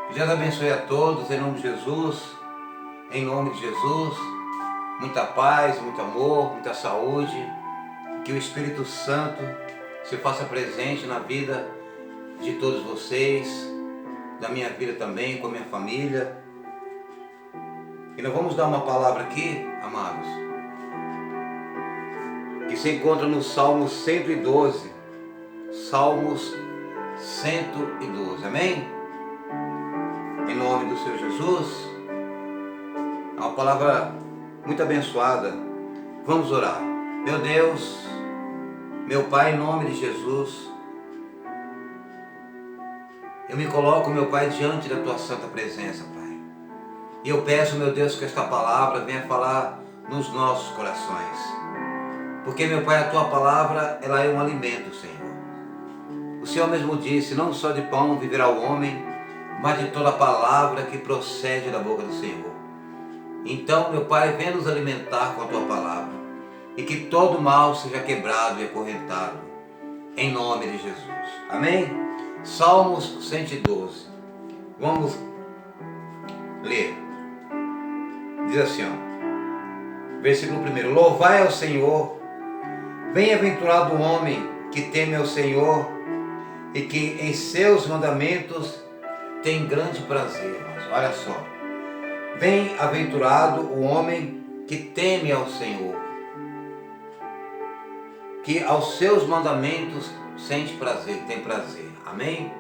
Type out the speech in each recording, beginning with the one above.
Que Deus abençoe a todos, em nome de Jesus, em nome de Jesus. Muita paz, muito amor, muita saúde. Que o Espírito Santo se faça presente na vida de todos vocês, da minha vida também, com a minha família. E nós vamos dar uma palavra aqui, amados, que se encontra no Salmo 112. Salmos 112, amém? Em nome do Senhor Jesus. É uma palavra muito abençoada. Vamos orar. Meu Deus, meu Pai, em nome de Jesus, eu me coloco, meu Pai, diante da Tua santa presença, Pai. E eu peço, meu Deus, que esta palavra venha falar nos nossos corações. Porque, meu Pai, a Tua palavra, ela é um alimento, Senhor. O Senhor mesmo disse, não só de pão viverá o homem, mas de toda palavra que procede da boca do Senhor. Então, meu Pai, venha nos alimentar com a Tua palavra, e que todo mal seja quebrado e acorrentado, em nome de Jesus. Amém? Salmos 112. Vamos ler. Diz assim, ó, versículo 1. Louvai ao Senhor, bem-aventurado o homem que teme ao Senhor e que em seus mandamentos tem grande prazer. Olha só. Bem-aventurado o homem que teme ao Senhor, que aos seus mandamentos sente prazer, tem prazer. Amém?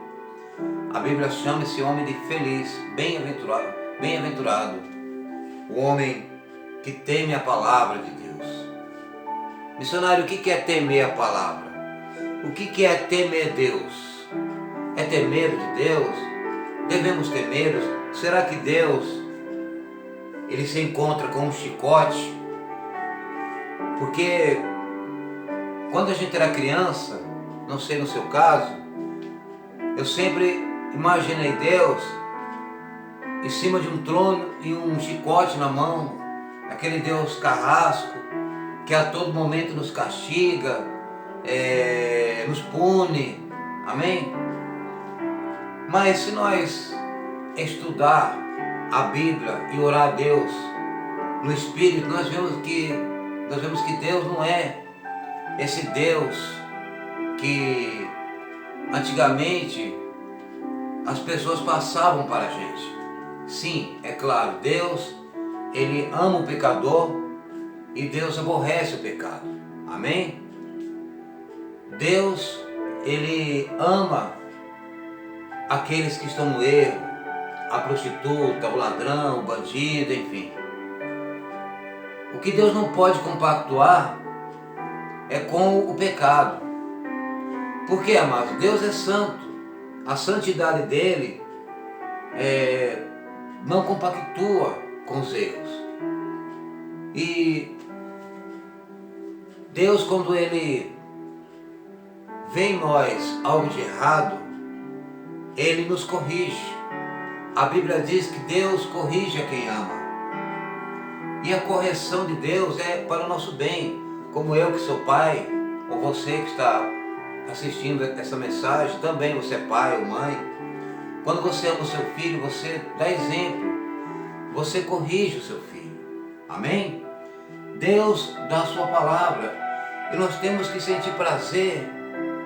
A Bíblia chama esse homem de feliz, bem-aventurado, bem-aventurado o homem que teme a palavra de Deus. Missionário, o que é temer a palavra? O que é temer Deus? É ter medo de Deus? Devemos ter medo? Será que Deus, ele se encontra com um chicote? Porque quando a gente era criança, não sei no seu caso, eu sempre imaginei Deus em cima de um trono e um chicote na mão, aquele Deus carrasco que a todo momento nos castiga, nos pune, amém? Mas se nós estudar a Bíblia e orar a Deus no Espírito, nós vemos que Deus não é esse Deus que antigamente as pessoas passavam para a gente. Sim, é claro, Deus, ele ama o pecador e Deus aborrece o pecado. Amém? Deus, ele ama aqueles que estão no erro, a prostituta, o ladrão, o bandido, enfim. O que Deus não pode compactuar é com o pecado. Por quê, amados? Deus é santo. A santidade dele não compactua com os erros. E Deus, quando ele vê em nós algo de errado, ele nos corrige. A Bíblia diz que Deus corrige a quem ama. E a correção de Deus é para o nosso bem. Como eu que sou pai, ou você que está assistindo essa mensagem, também você é pai ou mãe. Quando você ama o seu filho, você dá exemplo. Você corrige o seu filho. Amém? Deus dá a sua palavra. E nós temos que sentir prazer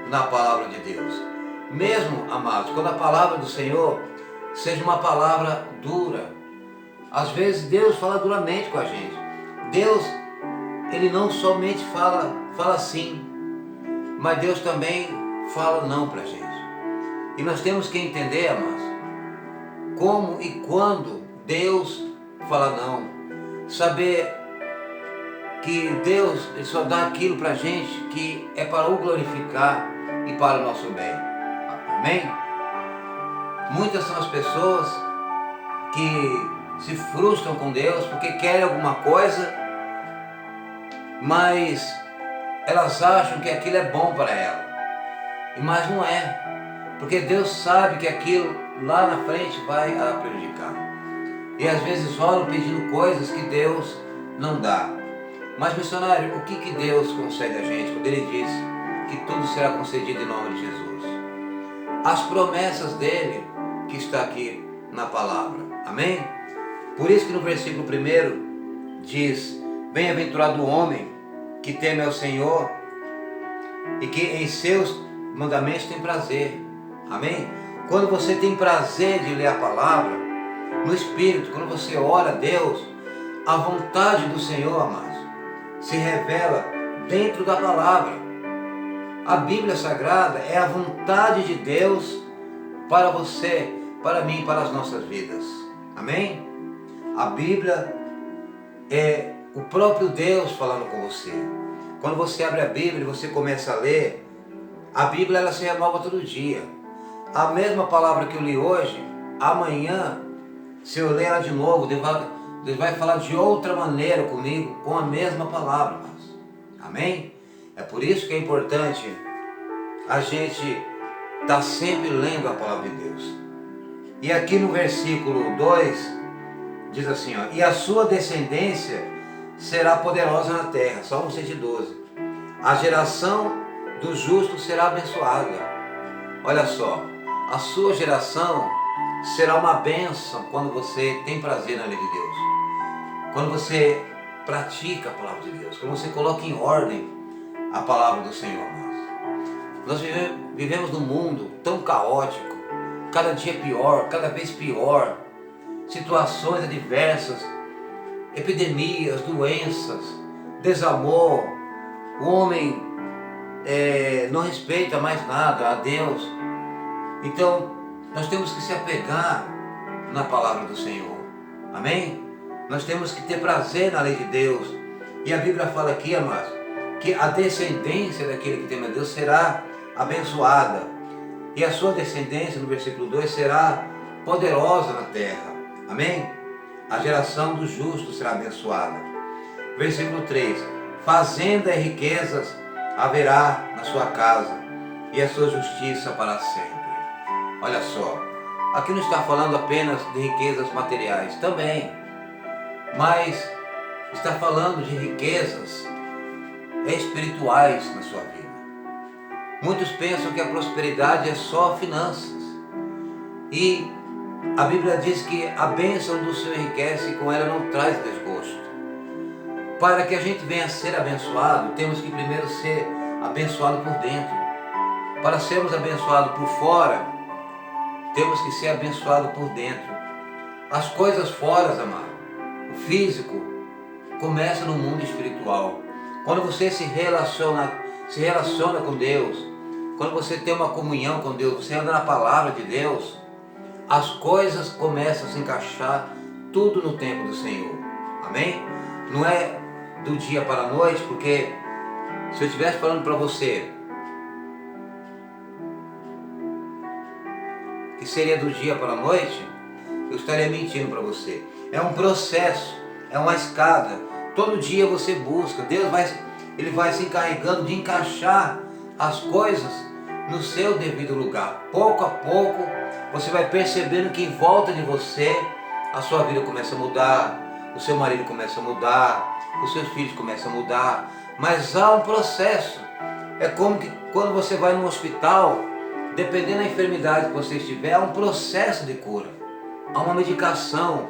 na palavra de Deus. Mesmo, amados, quando a palavra do Senhor seja uma palavra dura. Às vezes Deus fala duramente com a gente. Deus, ele não somente fala sim, mas Deus também fala não para a gente. E nós temos que entender, amados, como e quando Deus fala não. Saber que Deus ele só dá aquilo para a gente que é para o glorificar e para o nosso bem. Amém? Muitas são as pessoas que se frustram com Deus porque querem alguma coisa, mas elas acham que aquilo é bom para ela. Mas não é. Porque Deus sabe que aquilo lá na frente vai a prejudicar. E às vezes oram pedindo coisas que Deus não dá. Mas, missionário, o que Deus concede a gente quando Ele diz que tudo será concedido em nome de Jesus? As promessas dele, que está aqui na palavra. Amém? Por isso que no versículo 1 diz: bem-aventurado o homem que teme ao Senhor e que em seus mandamentos tem prazer. Amém? Quando você tem prazer de ler a palavra no Espírito, quando você ora a Deus, a vontade do Senhor, amados, se revela dentro da palavra. A Bíblia Sagrada é a vontade de Deus para você, para mim, para as nossas vidas. Amém? A Bíblia é o próprio Deus falando com você. Quando você abre a Bíblia e você começa a ler, a Bíblia ela se renova todo dia. A mesma palavra que eu li hoje, amanhã, se eu ler ela de novo, Deus vai falar de outra maneira comigo, com a mesma palavra. Amém? É por isso que é importante a gente estar sempre lendo a palavra de Deus. E aqui no versículo 2, diz assim, ó, e a sua descendência será poderosa na terra. Salmo 112. A geração do justo será abençoada. Olha só, a sua geração será uma bênção quando você tem prazer na lei de Deus. Quando você pratica a palavra de Deus. Quando você coloca em ordem a palavra do Senhor. Nós vivemos num mundo tão caótico, cada dia pior, cada vez pior. Situações adversas, epidemias, doenças, desamor. O homem não respeita mais nada a Deus. Então, nós temos que se apegar na palavra do Senhor. Amém? Nós temos que ter prazer na lei de Deus. E a Bíblia fala aqui, amados, que a descendência daquele que teme a Deus será abençoada. E a sua descendência, no versículo 2, será poderosa na terra. Amém? A geração dos justos será abençoada. Versículo 3. Fazenda e riquezas haverá na sua casa, e a sua justiça para sempre. Olha só, aqui não está falando apenas de riquezas materiais, também, mas está falando de riquezas espirituais na sua vida. Muitos pensam que a prosperidade é só finanças, e a Bíblia diz que a bênção do Senhor enriquece e com ela não traz desgosto. Para que a gente venha a ser abençoado, temos que primeiro ser abençoado por dentro. Para sermos abençoados por fora, temos que ser abençoados por dentro. As coisas fora, amado, o físico, começa no mundo espiritual. Quando você se relaciona com Deus, quando você tem uma comunhão com Deus, você anda na palavra de Deus, as coisas começam a se encaixar tudo no tempo do Senhor. Amém? Não é do dia para a noite, porque se eu estivesse falando para você que seria do dia para a noite, eu estaria mentindo para você. É um processo, é uma escada. Todo dia você busca, Deus ele vai se encarregando de encaixar as coisas no seu devido lugar. Pouco a pouco, você vai percebendo que em volta de você, a sua vida começa a mudar, o seu marido começa a mudar, os seus filhos começam a mudar, mas há um processo. É como que quando você vai no hospital, dependendo da enfermidade que você estiver, há um processo de cura, há uma medicação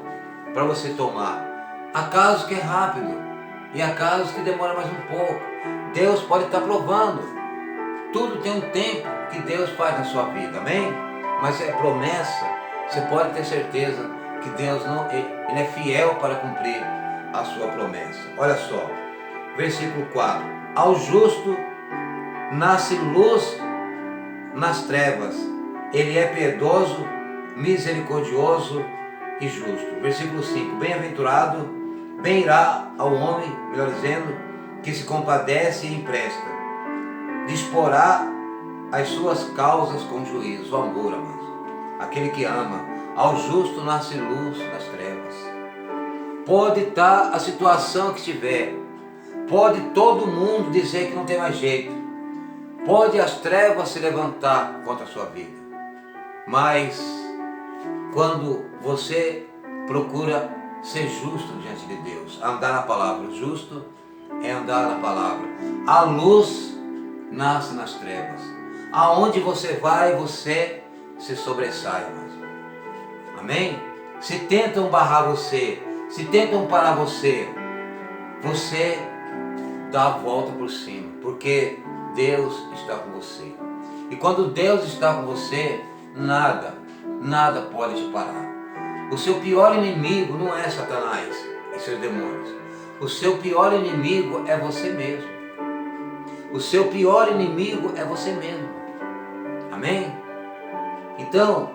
para você tomar. Há casos que é rápido e há casos que demora mais um pouco. Deus pode estar provando. Tudo tem um tempo que Deus faz na sua vida, amém? Mas é promessa, você pode ter certeza que Deus ele é fiel para cumprir a sua promessa. Olha só, versículo 4. Ao justo nasce luz nas trevas, ele é piedoso, misericordioso e justo. Versículo 5. Bem-aventurado, bem irá ao homem, melhor dizendo, que se compadece e empresta, disporá as suas causas com juízo. O amor, amados, aquele que ama. Ao justo nasce luz nas trevas. Pode estar a situação que estiver, pode todo mundo dizer que não tem mais jeito, pode as trevas se levantar contra a sua vida, mas quando você procura ser justo diante de Deus, andar na palavra, justo é andar na palavra, a luz nasce nas trevas. Aonde você vai, você se sobressai, irmãos. Amém? Se tentam barrar você, se tentam parar você, você dá a volta por cima, porque Deus está com você. E quando Deus está com você, nada pode te parar. O seu pior inimigo não é Satanás e seus demônios. O seu pior inimigo é você mesmo. O seu pior inimigo é você mesmo. Amém? Então,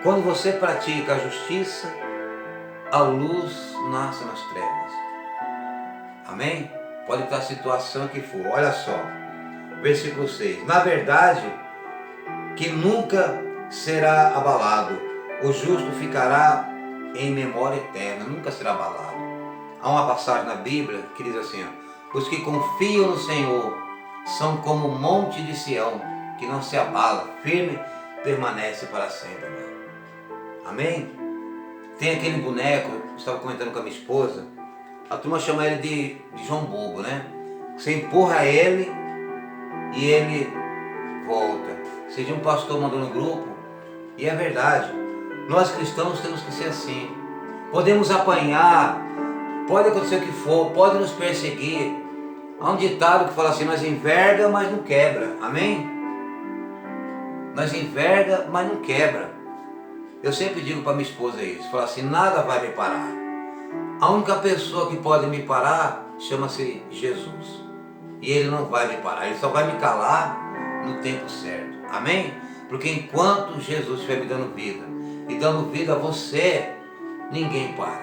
quando você pratica a justiça, a luz nasce nas trevas. Amém? Pode estar a situação que for. Olha só, versículo 6. Na verdade, que nunca será abalado, o justo ficará em memória eterna, nunca será abalado. Há uma passagem na Bíblia que diz assim, ó, os que confiam no Senhor são como o monte de Sião, que não se abala, firme, permanece para sempre. Amém? Tem aquele boneco, eu estava comentando com a minha esposa, a turma chama ele de João Bobo, né? Você empurra ele e ele volta. Seja um pastor mandou no grupo, e é verdade, nós cristãos temos que ser assim. Podemos apanhar, pode acontecer o que for, pode nos perseguir. Há um ditado que fala assim, nós enverga, mas não quebra. Amém? Nós enverga, mas não quebra. Eu sempre digo para minha esposa isso, falo assim, nada vai me parar. A única pessoa que pode me parar chama-se Jesus. E Ele não vai me parar, Ele só vai me calar no tempo certo. Amém? Porque enquanto Jesus estiver me dando vida e dando vida a você, ninguém para.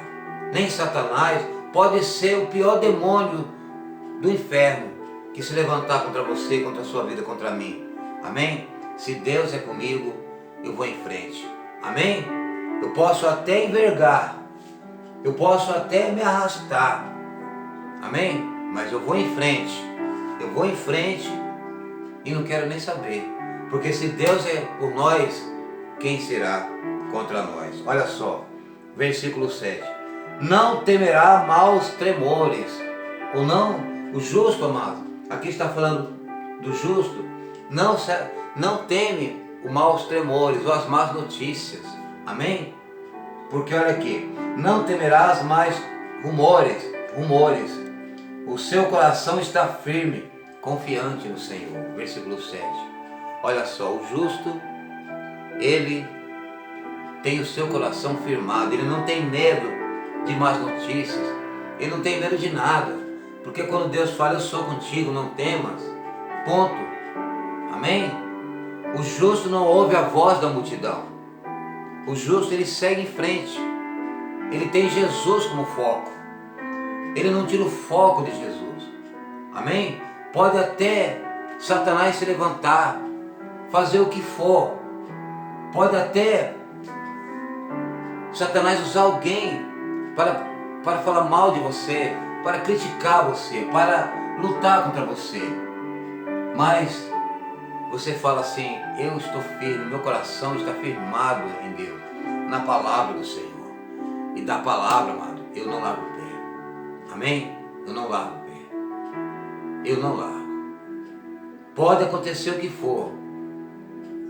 Nem Satanás, pode ser o pior demônio do inferno que se levantar contra você, contra a sua vida, contra mim. Amém? Se Deus é comigo, eu vou em frente. Amém? Eu posso até envergar, eu posso até me arrastar. Amém? Mas eu vou em frente. Eu vou em frente e não quero nem saber. Porque se Deus é por nós, quem será contra nós? Olha só, versículo 7. Não temerá maus tremores. Ou não, o justo, amado. Aqui está falando do justo. Não teme os maus tremores ou as más notícias. Amém? Porque olha aqui. Não temerás mais rumores. O seu coração está firme, confiante no Senhor. Versículo 7. Olha só, o justo, ele tem o seu coração firmado, ele não tem medo de más notícias, ele não tem medo de nada, porque quando Deus fala, eu sou contigo, não temas, ponto. Amém? O justo não ouve a voz da multidão, o justo ele segue em frente, ele tem Jesus como foco, ele não tira o foco de Jesus. Amém? Pode até Satanás se levantar, fazer o que for, pode até Satanás usar alguém para falar mal de você, para criticar você, para lutar contra você, mas você fala assim, eu estou firme, meu coração está firmado em Deus, na palavra do Senhor, e da palavra, amado, eu não largo o pé. Amém? Eu não largo o pé, eu não largo. Pode acontecer o que for,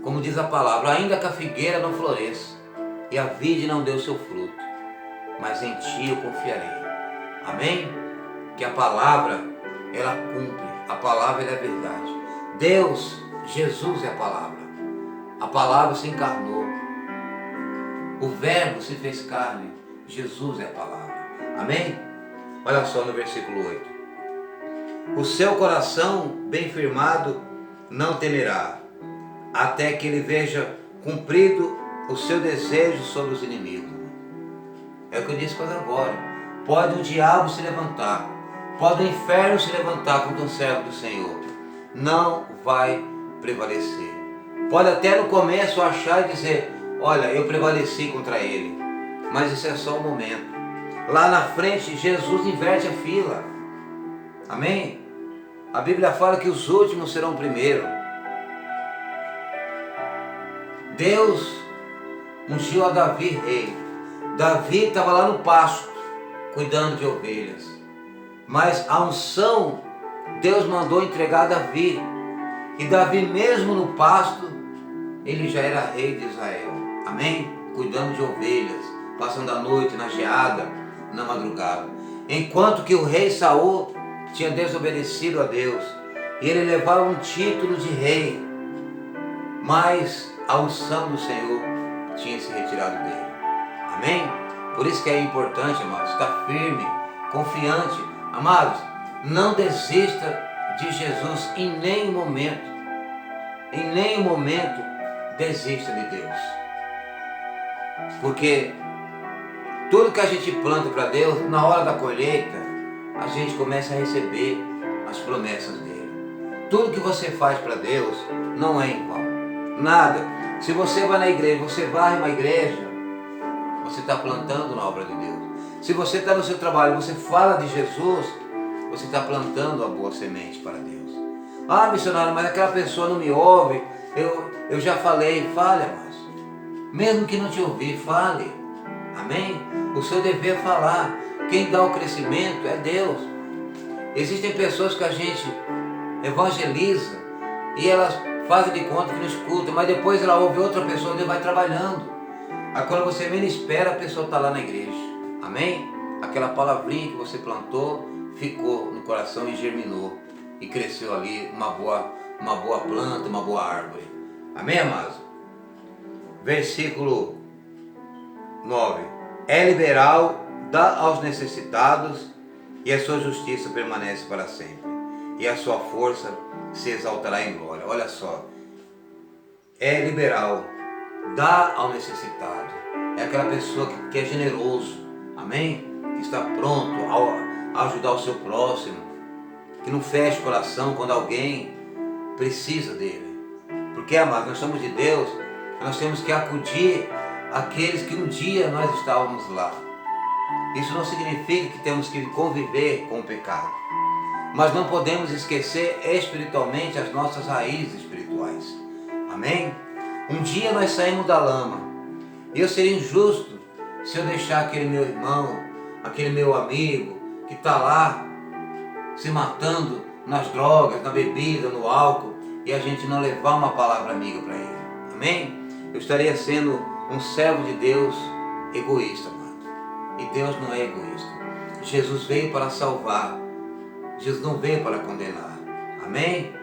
como diz a palavra, ainda que a figueira não floresça e a vide não dê o seu fruto, mas em ti eu confiarei. Amém? Que a palavra, ela cumpre, a palavra é a verdade. Deus, Jesus é a palavra se encarnou, o verbo se fez carne, Jesus é a palavra. Amém? Olha só no versículo 8. O seu coração bem firmado não temerá, até que ele veja cumprido o seu desejo sobre os inimigos. É o que eu disse quase agora. Pode o diabo se levantar, pode o inferno se levantar contra um servo do Senhor, não vai prevalecer. Pode até no começo achar e dizer, olha, eu prevaleci contra ele, mas isso é só um momento. Lá na frente Jesus inverte a fila. Amém? A Bíblia fala que os últimos serão primeiro. Deus ungiu a Davi rei. Davi estava lá no pasto, cuidando de ovelhas. Mas a unção, Deus mandou entregar a Davi. E Davi mesmo no pasto, ele já era rei de Israel. Amém? Cuidando de ovelhas, passando a noite na geada, na madrugada. Enquanto que o rei Saul tinha desobedecido a Deus, e ele levava um título de rei, mas a unção do Senhor tinha se retirado dele. Amém? Por isso que é importante, amados, estar firme, confiante. Amados, não desista de Jesus em nenhum momento. Em nenhum momento desista de Deus. Porque tudo que a gente planta para Deus, na hora da colheita, a gente começa a receber as promessas dele. Tudo que você faz para Deus não é em vão. Nada. Se você vai na igreja, você vai uma igreja, você está plantando na obra de Deus. Se você está no seu trabalho, você fala de Jesus, você está plantando a boa semente para Deus. Ah, missionário, mas aquela pessoa não me ouve. Eu já falei. Fale, amados. Mesmo que não te ouvir, fale. Amém? O seu dever é falar. Quem dá o crescimento é Deus. Existem pessoas que a gente evangeliza e elas fazem de conta que não escutam, mas depois ela ouve outra pessoa e vai trabalhando. Aí quando você menos espera, a pessoa está lá na igreja. Amém? Aquela palavrinha que você plantou ficou no coração e germinou. E cresceu ali uma boa planta, uma boa árvore. Amém, amados? Versículo 9. É liberal, dá aos necessitados, e a sua justiça permanece para sempre. E a sua força se exaltará em glória. Olha só. É liberal, dá ao necessitado. É aquela pessoa que é generoso. Amém? Que está pronto a ajudar o seu próximo. Que não fecha o coração quando alguém precisa dele. Porque, amados, nós somos de Deus, nós temos que acudir aqueles que um dia nós estávamos lá. Isso não significa que temos que conviver com o pecado. Mas não podemos esquecer espiritualmente as nossas raízes espirituais. Amém? Um dia nós saímos da lama. E eu seria injusto se eu deixar aquele meu irmão, aquele meu amigo que está lá se matando nas drogas, na bebida, no álcool, e a gente não levar uma palavra amiga para ele. Amém? Eu estaria sendo um servo de Deus egoísta, amado. E Deus não é egoísta. Jesus veio para salvar. Jesus não veio para condenar. Amém?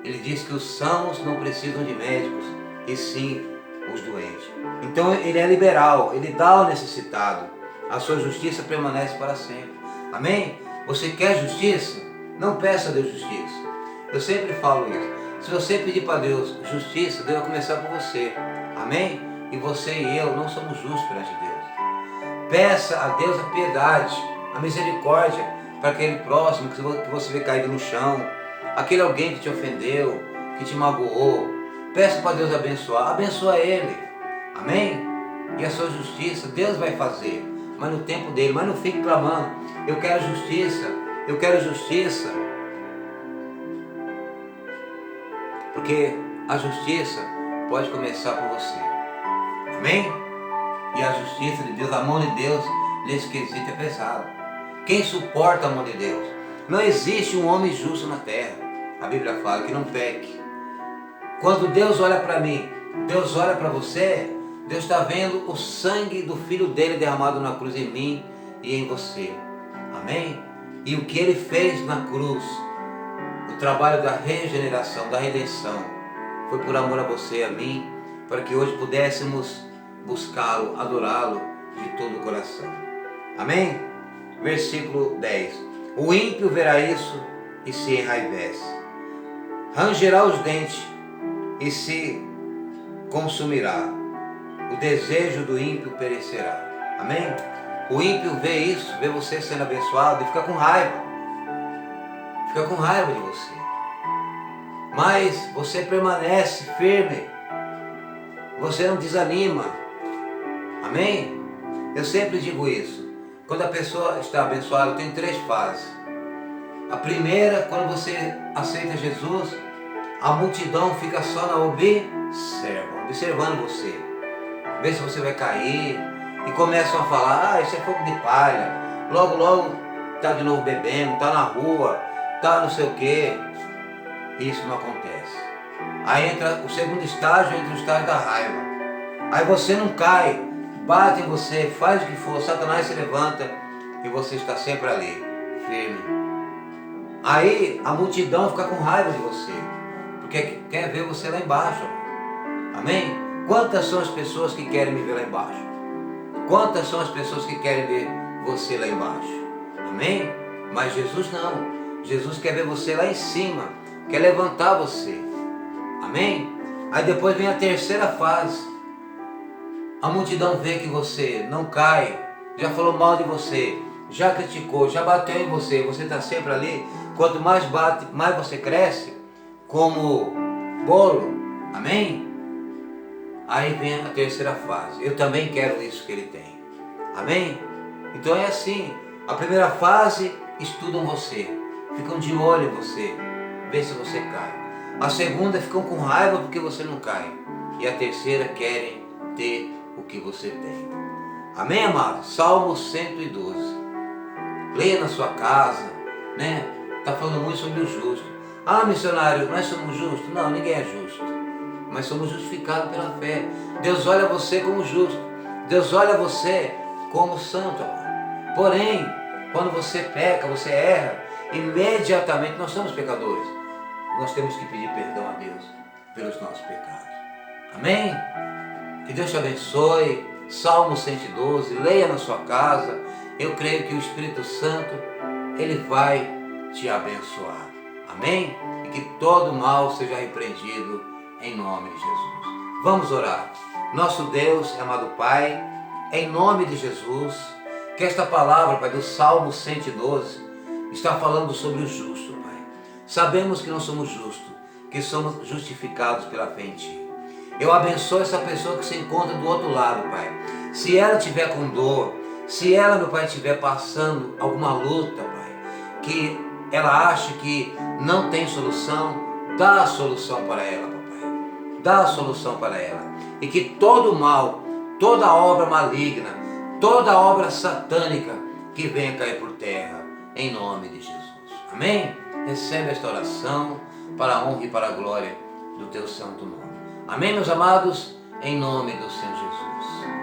Ele diz que os sãos não precisam de médicos, e sim os doentes. Então ele é liberal, ele dá ao necessitado. A sua justiça permanece para sempre. Amém? Você quer justiça? Não peça a Deus justiça. Eu sempre falo isso. Se você pedir para Deus justiça, Deus vai começar por você. Amém? E você e eu não somos justos perante Deus. Peça a Deus a piedade, a misericórdia para aquele próximo que você vê caído no chão, aquele alguém que te ofendeu, que te magoou. Peça para Deus abençoar. Abençoa ele. Amém? E a sua justiça Deus vai fazer, mas no tempo dele. Mas não fique clamando: eu quero justiça, eu quero justiça. Porque a justiça pode começar por você. Amém? E a justiça de Deus, a mão de Deus nesse quesito é pesada. Quem suporta a mão de Deus? Não existe um homem justo na terra. A Bíblia fala que não peque. Quando Deus olha para mim, Deus olha para você, Deus está vendo o sangue do Filho dele derramado na cruz em mim e em você. Amém? E o que ele fez na cruz, o trabalho da regeneração, da redenção, foi por amor a você e a mim, para que hoje pudéssemos buscá-lo, adorá-lo de todo o coração. Amém? Versículo 10. O ímpio verá isso e se enraivece. Rangerá os dentes e se consumirá. O desejo do ímpio perecerá. Amém? O ímpio vê isso, vê você sendo abençoado e fica com raiva. Fica com raiva de você. Mas você permanece firme. Você não desanima. Amém? Eu sempre digo isso. Quando a pessoa está abençoada, tem 3 fases. A primeira, quando você aceita Jesus, a multidão fica só na observando você. Vê se você vai cair. E começam a falar: isso é fogo de palha. Logo, logo está de novo bebendo, está na rua, está não sei o quê. Isso não acontece. Aí entra o segundo estágio, entra o estágio da raiva. Aí você não cai, bate em você, faz o que for, Satanás se levanta e você está sempre ali, firme. Aí a multidão fica com raiva de você, porque quer ver você lá embaixo. Amém? Quantas são as pessoas que querem me ver lá embaixo? Quantas são as pessoas que querem ver você lá embaixo? Amém? Mas Jesus não. Jesus quer ver você lá em cima, quer levantar você. Amém? Aí depois vem a terceira fase. A multidão vê que você não cai, já falou mal de você, já criticou, já bateu em você, você está sempre ali. Quanto mais bate, mais você cresce como bolo. Amém? Aí vem a terceira fase. Eu também quero isso que ele tem. Amém? Então é assim. A primeira fase, estudam você, ficam de olho em você, vê se você cai. A segunda, ficam com raiva porque você não cai. E a terceira, querem ter o que você tem. Amém, amados? Salmo 112. Leia na sua casa, né? Está falando muito sobre o justo. Ah, missionário, nós somos justos? Não, ninguém é justo. Mas somos justificados pela fé. Deus olha você como justo. Deus olha você como santo, amado. Porém, quando você peca, você erra, imediatamente nós somos pecadores. Nós temos que pedir perdão a Deus pelos nossos pecados. Amém? Que Deus te abençoe. Salmo 112, leia na sua casa. Eu creio que o Espírito Santo, ele vai te abençoar. Amém? E que todo mal seja repreendido em nome de Jesus. Vamos orar. Nosso Deus, amado Pai, em nome de Jesus, que esta palavra, Pai, do Salmo 112, está falando sobre o justo, Pai. Sabemos que não somos justos, que somos justificados pela fé em Ti. Eu abençoo essa pessoa que se encontra do outro lado, Pai. Se ela estiver com dor, se ela, meu Pai, estiver passando alguma luta, Pai, que ela acha que não tem solução, dá a solução para ela, Papai. Dá a solução para ela. E que todo mal, toda obra maligna, toda obra satânica que venha cair por terra, em nome de Jesus. Amém? Recebe esta oração para a honra e para a glória do Teu santo nome. Amém, meus amados? Em nome do Senhor Jesus.